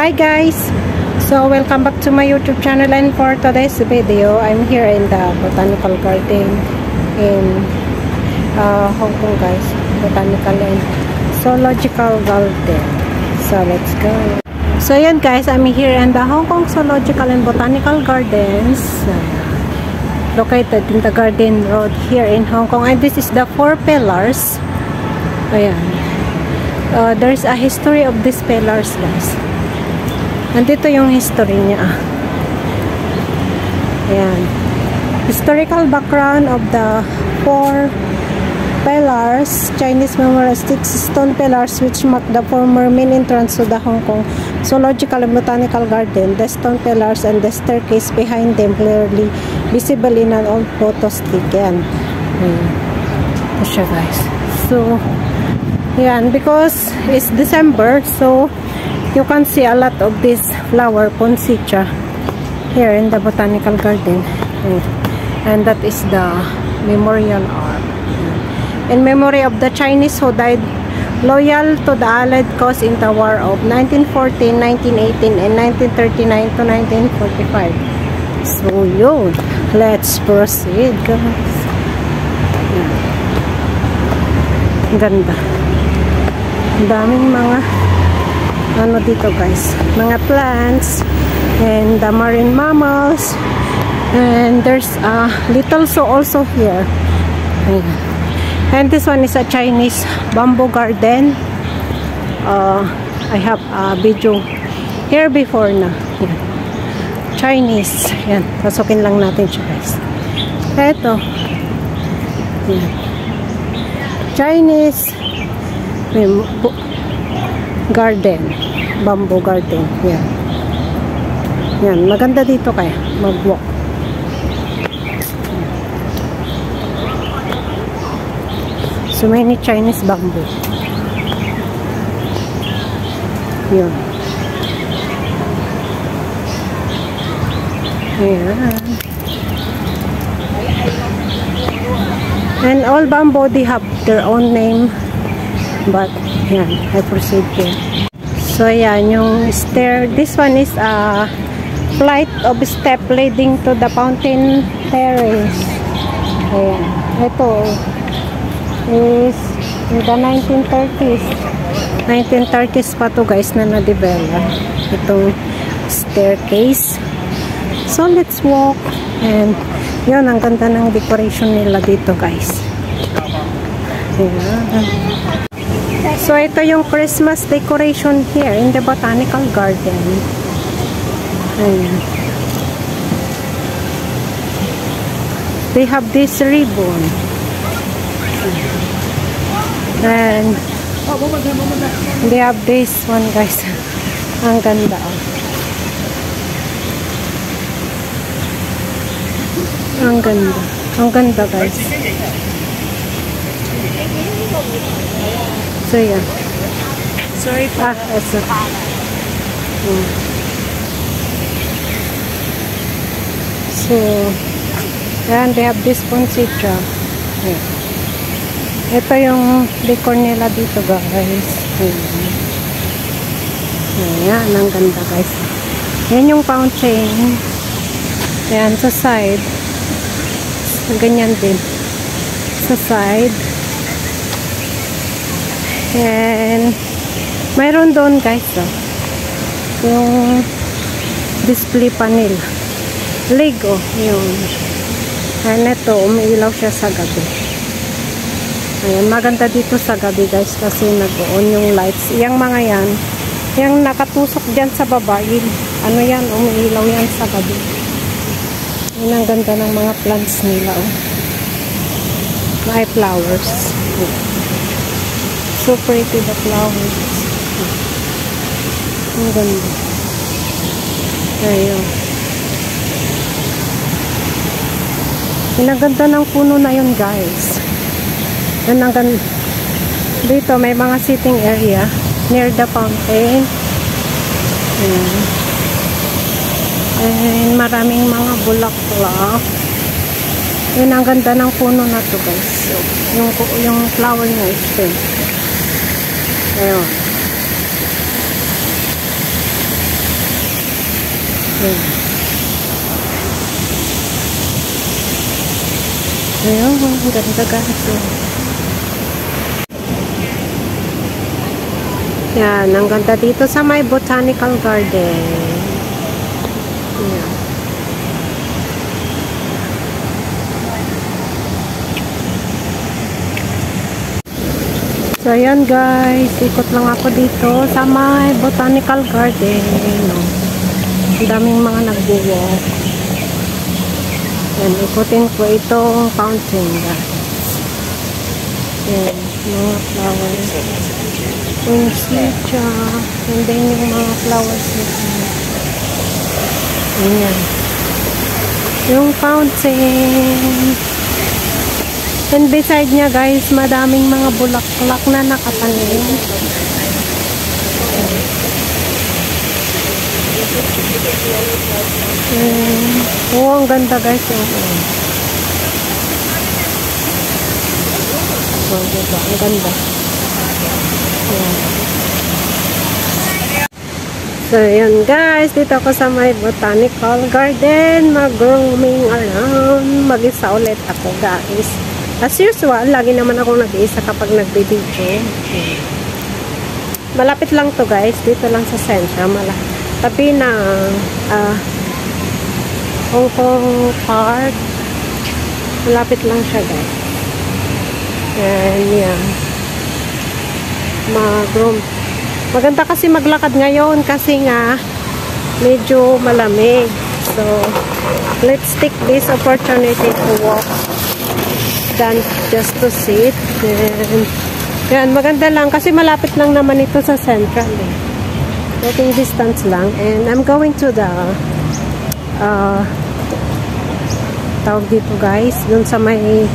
Hi guys! So welcome back to my YouTube channel, and for today's video, I'm here in the Botanical Garden in Hong Kong guys. Botanical and Zoological Garden. So let's go. So yan guys, I'm here in the Hong Kong Zoological and Botanical Gardens. Located in the Garden Road here in Hong Kong, and this is the 4 pillars. Ayan. There's a history of these pillars guys. Nandito yung history niya. Ayan. Historical background of the 4 pillars, Chinese memorialistic stone pillars which mark the former main entrance to the Hong Kong Zoological and Botanical Garden. The stone pillars and the staircase behind them clearly visible in an old photo stick. Yan. Ito siya guys. So, yan. Because it's December, so you can see a lot of this flower poinsettia here in the Botanical Garden. And that is the memorial arm. In memory of the Chinese who died loyal to the Allied cause in the War of 1914, 1918, and 1939 to 1945. So yun, let's proceed guys. Ganda. Daming mga ano dito guys, mga plants and the marine mammals, and there's a little zoo also here. And this one is a Chinese bamboo garden. I have a video here before na. Yan. Chinese. Yan. Pasukin lang natin siya guys. Eto. Yan. Chinese garden. Bamboo garden. Yan. Yan. Maganda dito kaya mag-walk. So many Chinese bamboo. Yun. Ayan. And all bamboo, they have their own name. But, yan. I proceed here. So, yan. Yung stair. This one is a flight of step leading to the fountain terrace. Ayan. Ito is in the 1930s. 1930s pa to guys na na-develop itong staircase. So let's walk, and yun, ang ganda ng decoration nila dito guys. Ayan. So ito yung Christmas decoration here in the Botanical Garden. Ayan. They have this ribbon. And they have this one guys. Ang ganda. Ang ganda. Ang ganda guys. So yeah. Sorry pa. So and they have this poinsettia. Yeah. Ito yung decor nila dito guys. Ayan, ang ganda guys. Yan yung fountain. Ayan, sa side. Ganyan din. Sa side. And mayroon doon guys. Yung display panel. Lego. Yun. And ito, umiilaw siya sa gabi. Ayan, maganda dito sa gabi guys kasi nag-on yung lights. Yang mga yan, yung nakatusok dyan sa baba, ano yan, umiilaw yan sa gabi. Yan ang ganda ng mga plants nila. Oh. May flowers. So pretty the flowers. Ang ganda. Ayun. Yan ang ganda ng puno na yun guys. Yan ang ganda. Dito may mga sitting area near the fountain. Ayan. And maraming mga bulaklak. Yan ang ganda ng puno na to guys. So, yung flower niya is pink. Ayun. Ayun, ang ganda guys. Yan, ang ganda dito sa may botanical garden. Yan. So, ayan guys, ikot lang ako dito sa may botanical garden. Ang daming mga nagbo-walk. Yan, ikutin ko itong fountain guys. Yan, mga flowers. Yung siya. And then yung mga flowers nito. Yan. Yung fountain. And beside niya guys, madaming mga bulaklak na nakatanim. Oh, ang ganda guys. Oh, diba? Ang ganda. So, yan guys. Dito ako sa may botanical garden. Mag-roaming around. Mag-isa ulit ako guys. As usual, lagi naman ako nag-iisa kapag nagbe-video. Malapit lang to guys. Dito lang sa Centra. Tabi ng Hong Kong Park. Malapit lang siya guys. And yan. Maganda kasi maglakad ngayon kasi nga medyo malamig. So, let's take this opportunity to walk than just to sit. And yan, maganda lang kasi malapit lang naman ito sa Central eh. Walking distance lang. And I'm going to the tawag dito guys, dun sa may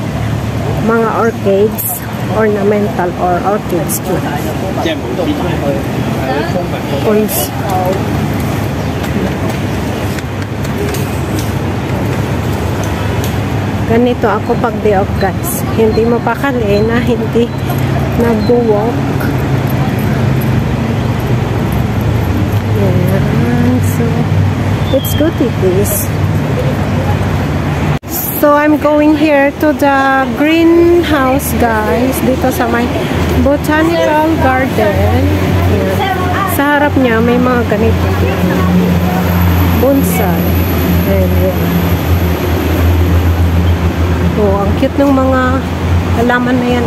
mga orchids, ornamental or orchids too. Ganito ako pag day off guys. Hindi mapakali na hindi nag-walk. Yan. So, it's good it is. So, I'm going here to the greenhouse guys. Dito sa may botanical garden. Yan. Sa harap niya may mga ganito. Bonsai. Ayan. Oh, ang cute ng mga halaman na yan.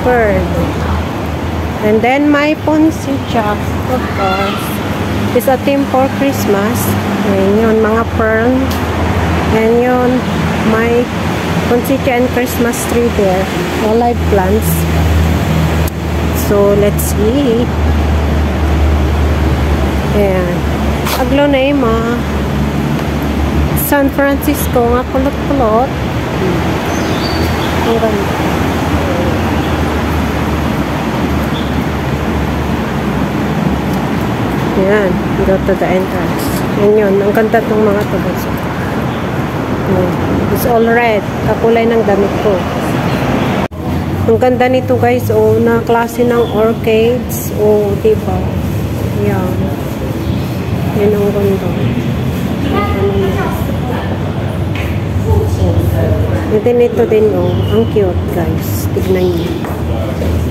Fern. And then, my poinsettia, of course, is a theme for Christmas. Ayan yun, mga fern. And yun, my poinsettia and Christmas tree there. All live plants. So, let's see. Ayan. Aglonema. San Francisco nga pulot-pulot. Ang ganda. Yan. Go to the entrance. Yan yun. Ang ganda itong mga tubos. It's all red. Kakulay ng damit ko. Ang ganda nito guys. O, na klase ng orchids. O, diba? Yan. Yan ang ganda. And then ito din oh, ang cute guys. Tignan niyo.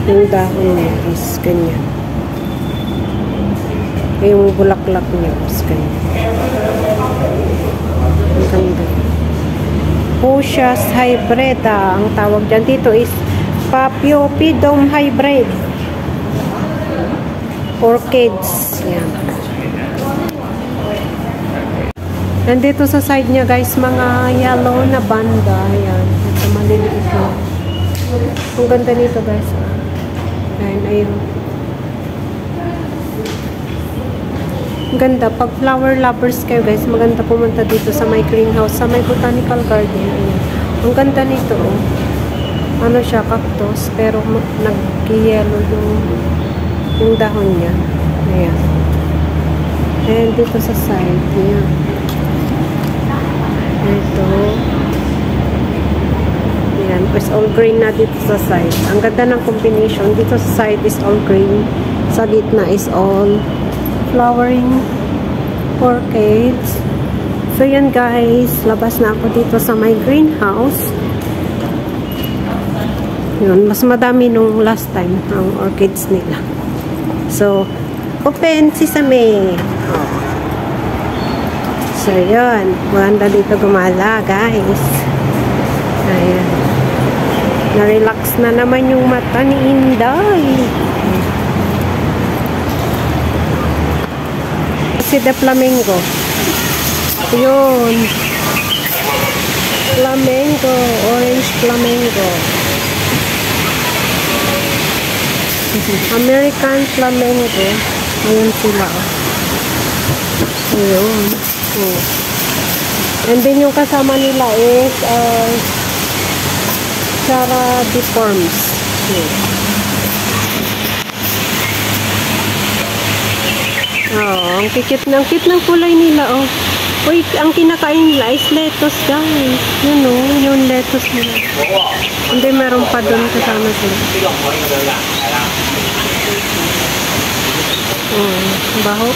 Yung dahon niya is ganyan. Yung bulaklak niya is ganyan. Ang ganda. Fuchsias hybrida ang tawag dyan. Dito is Paphiopedilum hybrid. Orchids. Yan. Nandito sa side niya guys, mga yellow na banda. Ayan. Ito maliliit na. Ang ganda nito guys. Ayan, ayun. Ang ganda. Pag flower lovers kayo guys, maganda pumunta dito sa may greenhouse, sa may botanical garden. Ayan. Ang ganda nito. Oh. Ano siya, cactus. Pero nag-yellow yung dahon niya. Ayan. And dito sa side. Ayan. Ito. Ayan. Is all green na dito sa side. Ang ganda ng combination. Dito sa side is all green. Sa gitna is all flowering orchids. So yan guys, labas na ako dito sa my greenhouse. Yun, mas madami nung last time ang orchids nila. So, open sesame. Oh. So yun, maganda dito gumala guys. Ayan. Na-relax na naman yung mata ni Inday. Si the flamingo. Yun. Flamingo. Orange flamingo. American flamingo. Ayun sila. Ayun. Oh. And then yung kasama nila is Charabiformes. Oh, ang cute ng kulay nila, oh. Uy, ang kinakain nila is lettuce, guys. Yun, oh, yung lettuce nila. Hindi, meron pa doon kasama sila. Oh, baho.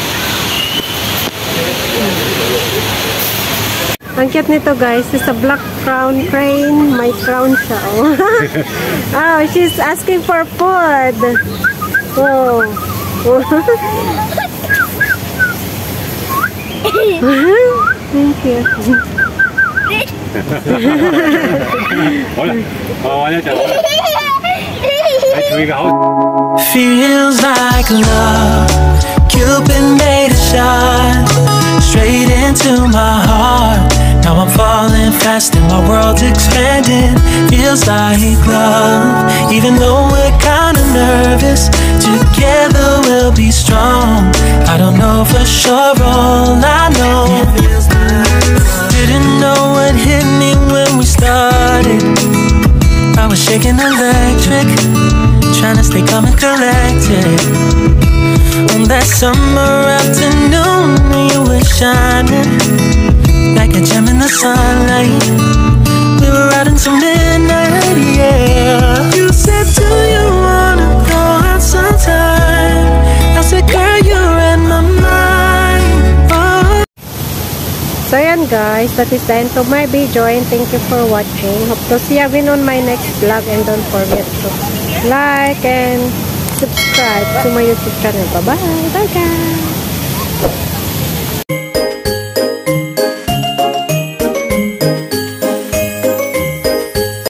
Ang cute nito, guys, is a black crown crane. May crown siya, oh. Oh, she's asking for food. Oh. Thank you. Feels like love. Cupid made a shot straight into my heart. Now I'm falling fast and my world's expanding. Feels like love. Even though we're kinda nervous, together we'll be strong. I don't know for sure, all I know didn't know what hit me when we started. I was shaking electric, trying to stay calm and collected. On that summer afternoon, you were shining like a gem in the sunlight. We were out until midnight, yeah. You said, do you wanna go out sometime? I said, girl, you're in my mind. Oh. So yan guys, that is the end of my video and thank you for watching. Hope to see you again on my next vlog and don't forget to like and subscribe to my YouTube channel. Bye-bye. Bye guys.